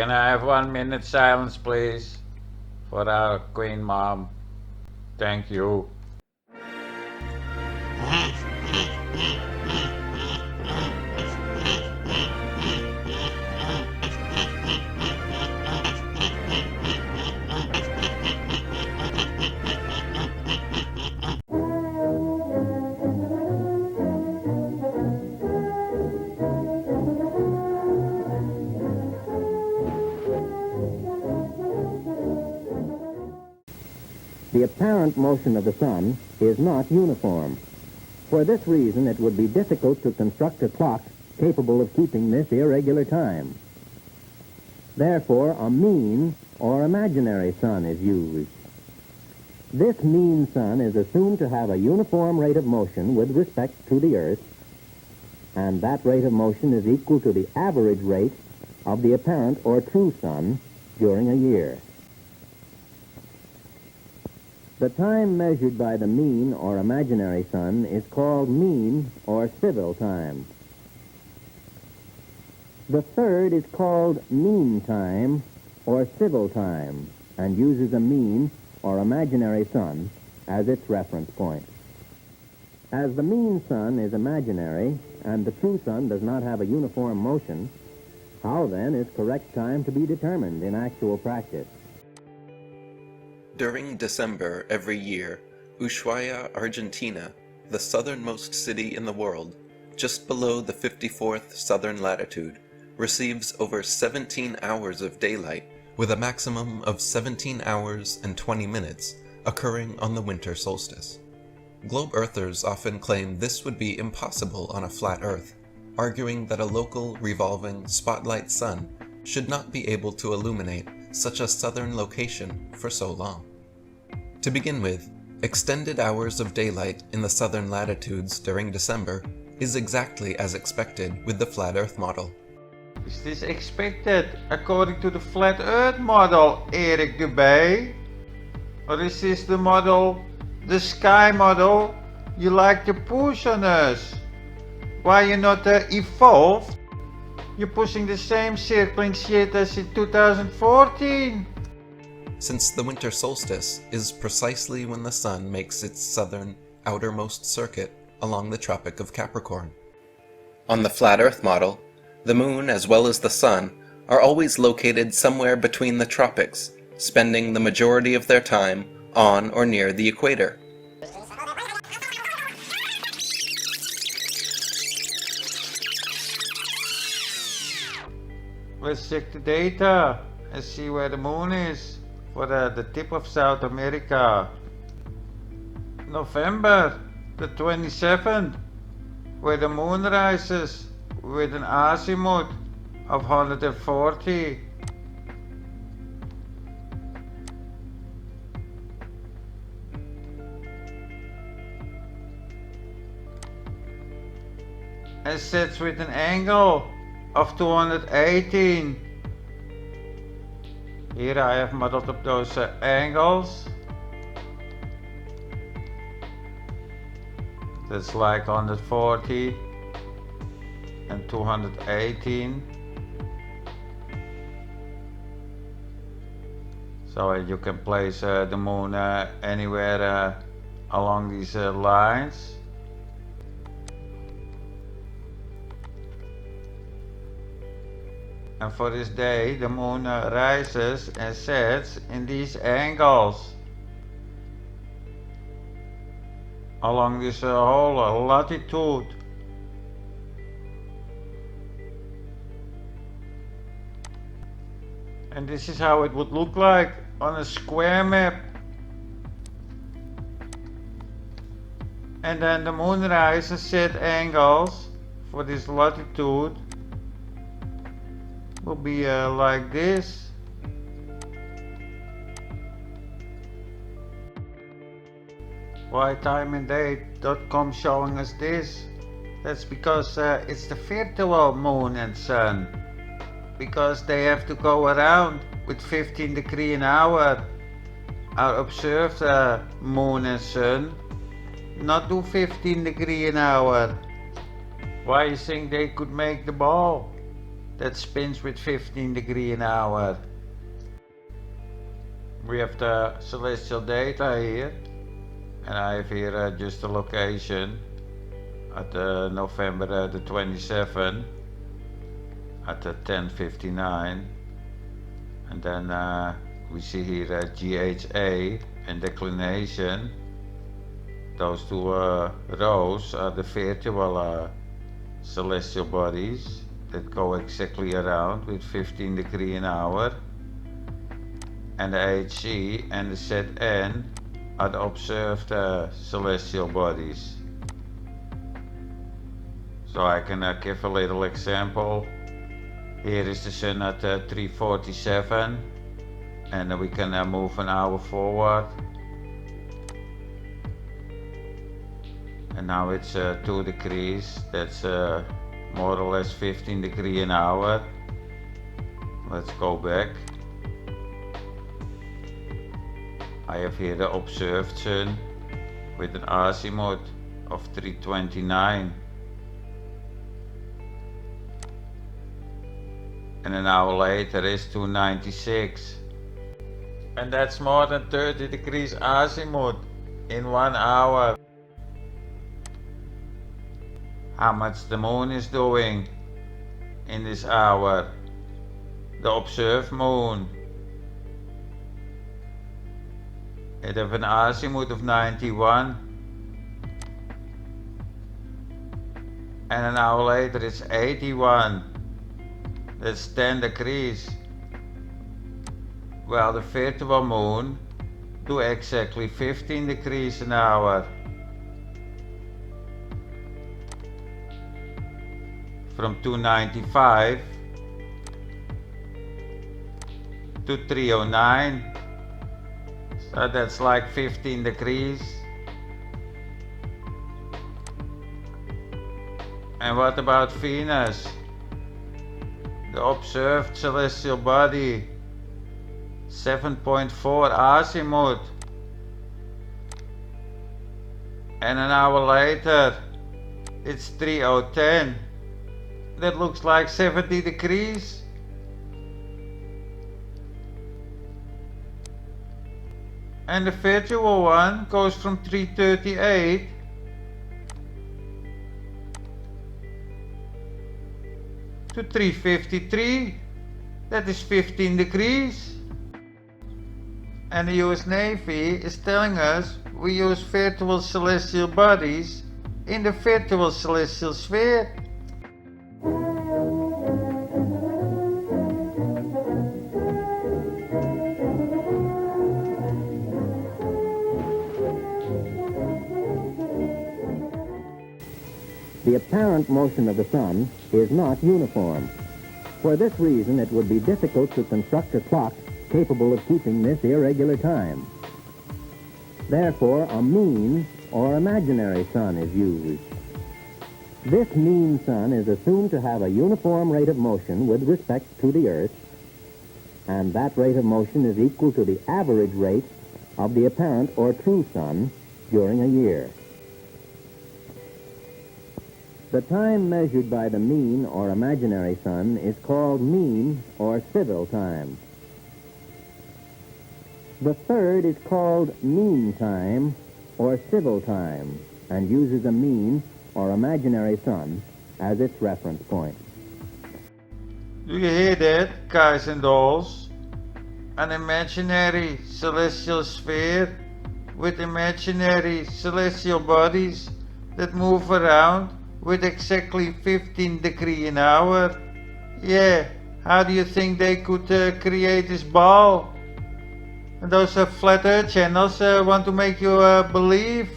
Can I have 1 minute silence, please? For our Queen Mom. Thank you. The apparent motion of the sun is not uniform. For this reason, it would be difficult to construct a clock capable of keeping this irregular time. Therefore, a mean or imaginary sun is used. This mean sun is assumed to have a uniform rate of motion with respect to the Earth, and that rate of motion is equal to the average rate of the apparent or true sun during a year. The time measured by the mean or imaginary sun is called mean or civil time. The third is called mean time or civil time and uses a mean or imaginary sun as its reference point. As the mean sun is imaginary and the true sun does not have a uniform motion, how then is correct time to be determined in actual practice? During December every year, Ushuaia, Argentina, the southernmost city in the world, just below the 54th southern latitude, receives over 17 hours of daylight, with a maximum of 17 hours and 20 minutes occurring on the winter solstice. Globe Earthers often claim this would be impossible on a flat Earth, arguing that a local revolving spotlight sun should not be able to illuminate such a southern location for so long. To begin with, extended hours of daylight in the southern latitudes during December is exactly as expected with the flat Earth model. Is this expected according to the flat Earth model, Eric Dubay? Or is this the model, the sky model, you like to push on us? Why you not evolved? You're pushing the same circling shit as in 2014. Since the winter solstice is precisely when the sun makes its southern outermost circuit along the Tropic of Capricorn. On the flat Earth model, the moon as well as the sun are always located somewhere between the tropics, spending the majority of their time on or near the equator. Let's check the data and see where the moon is for the tip of South America. November the 27th, where the moon rises with an azimuth of 140. And sets with an angle of 218. Here I have modeled up those angles. That's like 140 and 218. So you can place the moon anywhere along these lines. And for this day, the moon rises and sets in these angles along this whole latitude. And this is how it would look like on a square map. And then the moon rise and set angles for this latitude will be like this. Why timeanddate.com showing us this? That's because it's the virtual moon and sun. Because they have to go around with 15 degrees an hour. Our observed moon and sun not do 15 degrees an hour. Why you think they could make the ball? that spins with 15 degrees an hour. We have the celestial data here, and I have here just the location at November the 27th at 10:59, and then we see here JTA and declination. Those two rows are the virtual celestial bodies that go exactly around with 15 degrees an hour, and the HC and the ZN are the observed celestial bodies. So I can give a little example. Here is the sun at 3:47, and we can move an hour forward. And now it's 2 degrees, that's more or less 15 degrees an hour. Let's go back. I have here the observed sun with an azimuth of 329. And an hour later is 296. And that's more than 30 degrees azimuth in 1 hour. How much the moon is doing in this hour? The observed moon. It has an azimuth of 91. And an hour later it's 81. That's 10 degrees. Well, the virtual moon do exactly 15 degrees an hour. From 295 to 309. So that's like 15 degrees. And what about Venus? The observed celestial body, 7.4 azimuth. And an hour later, it's 3010. That looks like 70 degrees. And the virtual one goes from 338 to 353. That is 15 degrees. And the US Navy is telling us we use virtual celestial bodies in the virtual celestial sphere. The apparent motion of the sun is not uniform. For this reason, it would be difficult to construct a clock capable of keeping this irregular time. Therefore, a mean or imaginary sun is used. This mean sun is assumed to have a uniform rate of motion with respect to the Earth, and that rate of motion is equal to the average rate of the apparent or true sun during a year. The time measured by the mean or imaginary sun is called mean or civil time. The third is called mean time or civil time and uses a mean or imaginary sun as its reference point. Do you hear that, guys and dolls? An imaginary celestial sphere with imaginary celestial bodies that move around with exactly 15 degrees an hour. Yeah, how do you think they could create this ball? And those flat earth channels want to make you believe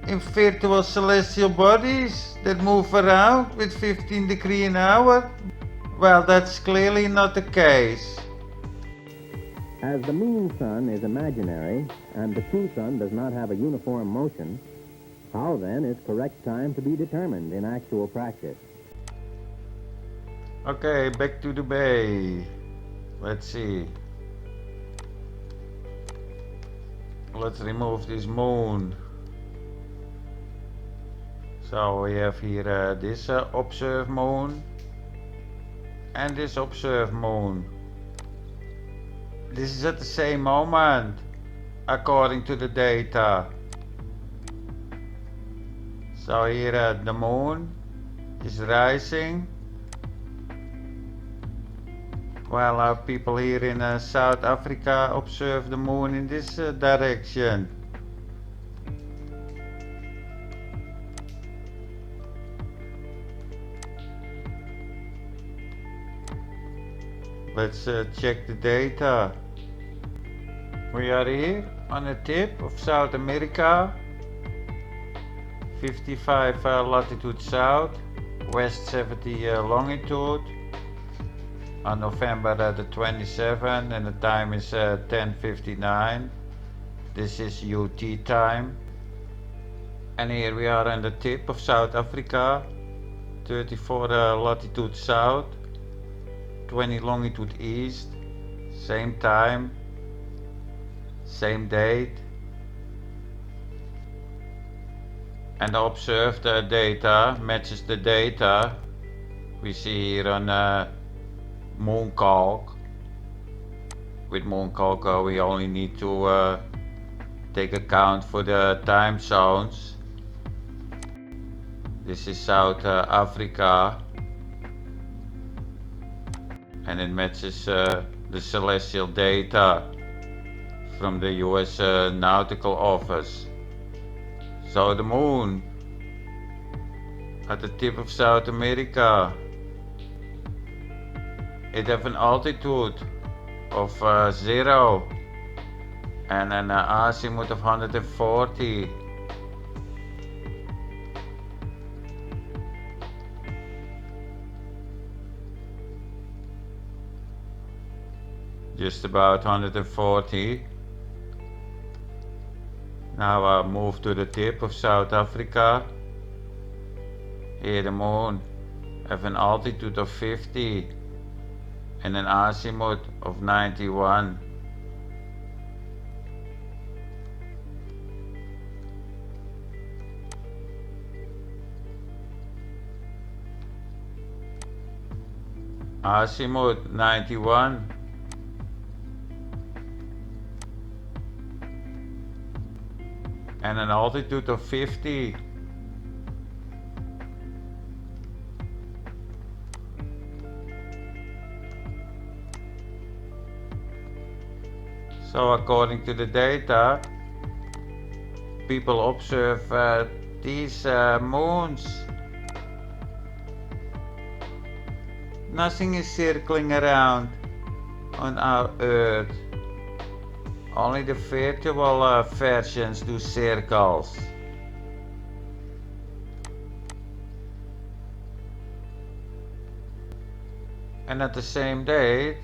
in virtual celestial bodies that move around with 15 degrees an hour? Well, that's clearly not the case. As the mean sun is imaginary and the true sun does not have a uniform motion, how then is correct time to be determined in actual practice? Okay, back to Dubay. Let's see. Let's remove this moon. So we have here this observed moon and this observed moon. This is at the same moment, according to the data. So here the moon is rising, while people here in South Africa observe the moon in this direction. Let's check the data. We are here on the tip of South America, 55 latitude south, west 70 longitude, on November the 27th, and the time is 10:59. This is UT time. And here we are on the tip of South Africa, 34 latitude south, 20 longitude east, same time, same date. And the observed data matches the data we see here on Mooncalc. With Mooncalc we only need to take account for the time zones. This is South Africa, and it matches the celestial data from the US Nautical Office. So the moon at the tip of South America, it have an altitude of 0 and an azimuth of 140. Just about 140. Now I move to the tip of South Africa. Here the moon have an altitude of 50 and an azimuth of 91. Azimuth 91. And an altitude of 50. So according to the data, people observe these moons. Nothing is circling around on our Earth. Only the virtual versions do circles. And at the same date,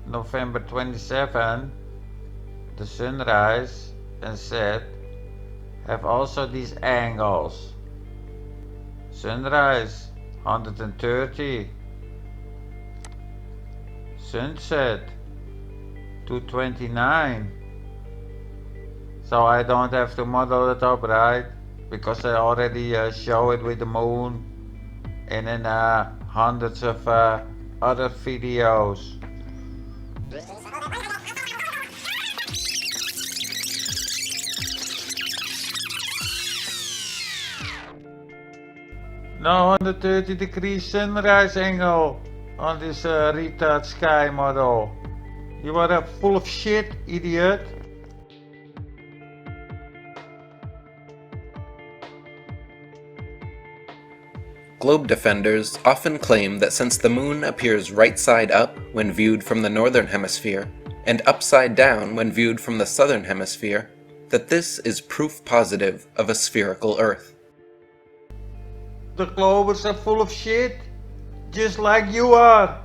November 27, the sunrise and set have also these angles. Sunrise 130, sunset 229. So I don't have to model it up, right? Because I already show it with the moon and in hundreds of other videos. Now 130 degree sunrise angle on this retard sky model. You are full of shit, idiot. Globe defenders often claim that since the moon appears right side up when viewed from the northern hemisphere, and upside down when viewed from the southern hemisphere, that this is proof positive of a spherical Earth. The globers are full of shit, just like you are.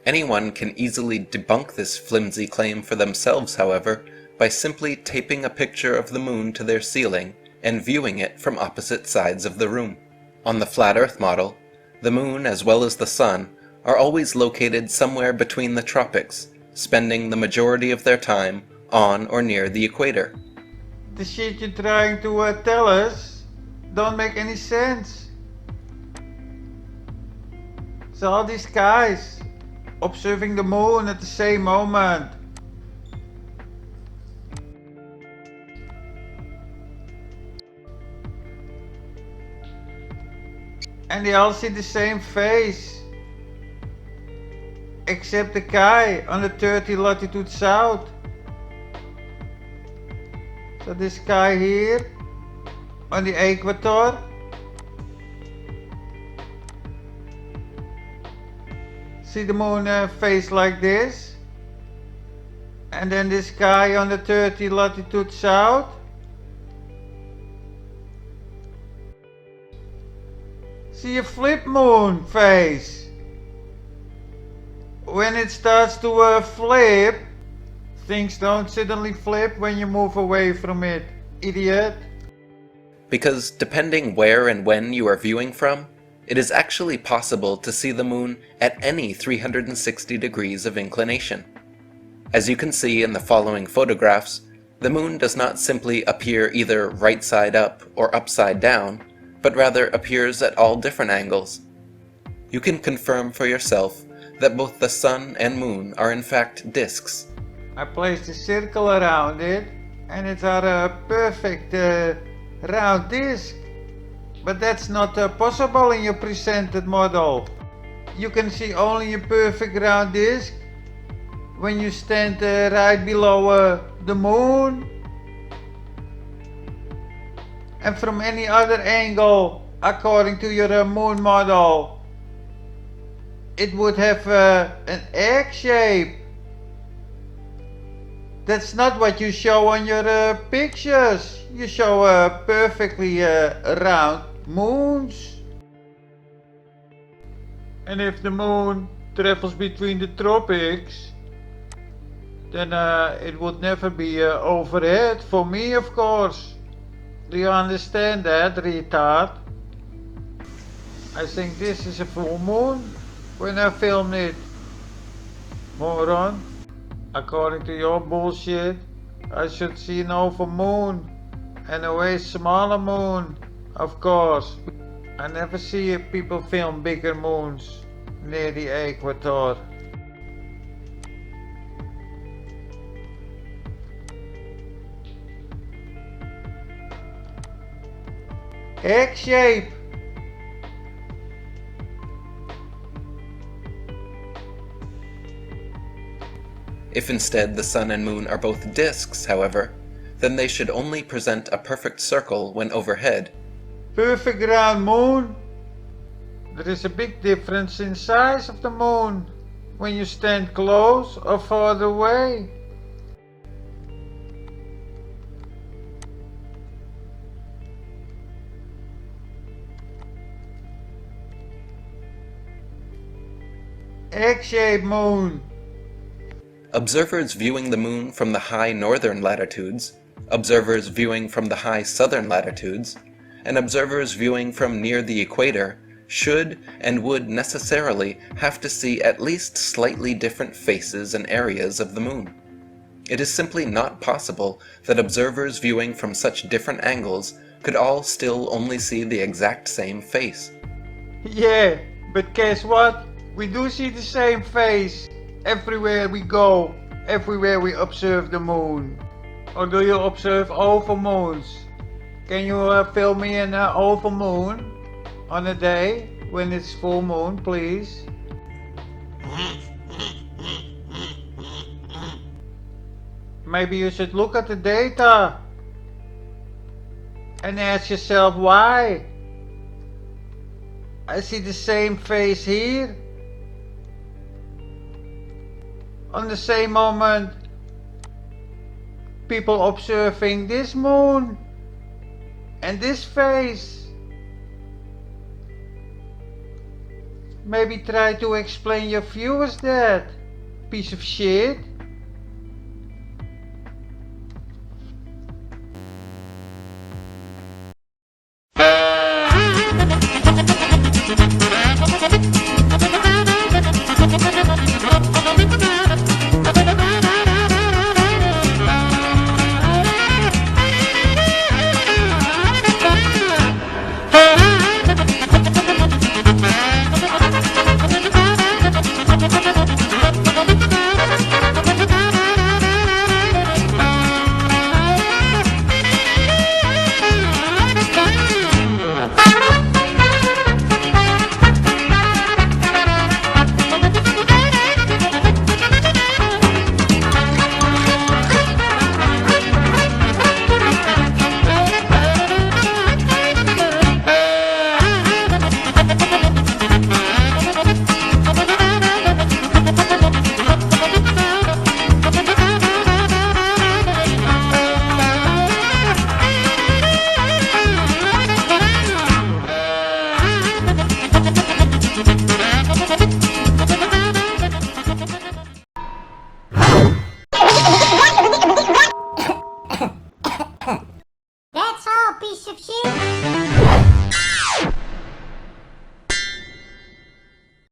Anyone can easily debunk this flimsy claim for themselves, however, by simply taping a picture of the moon to their ceiling and viewing it from opposite sides of the room. On the flat Earth model, the moon as well as the sun are always located somewhere between the tropics, spending the majority of their time on or near the equator. The shit you're trying to tell us don't make any sense. So all these guys observing the moon at the same moment. And they all see the same face. Except the guy on the 30 latitude south. So this guy here on the equator. See the moon face like this. And then this guy on the 30 latitude south. See a flip moon face. When it starts to flip, things don't suddenly flip when you move away from it, idiot. Because depending where and when you are viewing from, it is actually possible to see the moon at any 360 degrees of inclination. As you can see in the following photographs, the moon does not simply appear either right side up or upside down, but rather appears at all different angles. You can confirm for yourself that both the sun and moon are in fact disks. I placed a circle around it and it's a perfect round disc. But that's not possible in your presented model. You can see only a perfect round disc when you stand right below the moon. And from any other angle, according to your moon model, it would have an egg shape. That's not what you show on your pictures. You show perfectly round moons. And if the moon travels between the tropics, then it would never be overhead for me, of course. Do you understand that, retard? I think this is a full moon when I filmed it. Moron. According to your bullshit, I should see an over moon and a way smaller moon, of course. I never see people film bigger moons near the equator. Egg shape. If instead the sun and moon are both disks, however, then they should only present a perfect circle when overhead. Perfect round moon. There is a big difference in size of the moon when you stand close or farther away. Egg-shaped moon. Observers viewing the moon from the high northern latitudes, observers viewing from the high southern latitudes, and observers viewing from near the equator should and would necessarily have to see at least slightly different faces and areas of the moon. It is simply not possible that observers viewing from such different angles could all still only see the exact same face. Yeah, but guess what? We do see the same face everywhere we go, everywhere we observe the moon. Or do you observe over moons? Can you film me an over moon on a day when it's full moon, please? Maybe you should look at the data and ask yourself why. I see the same face here. On the same moment, people observing this moon and this face. Maybe try to explain your viewers that, piece of shit.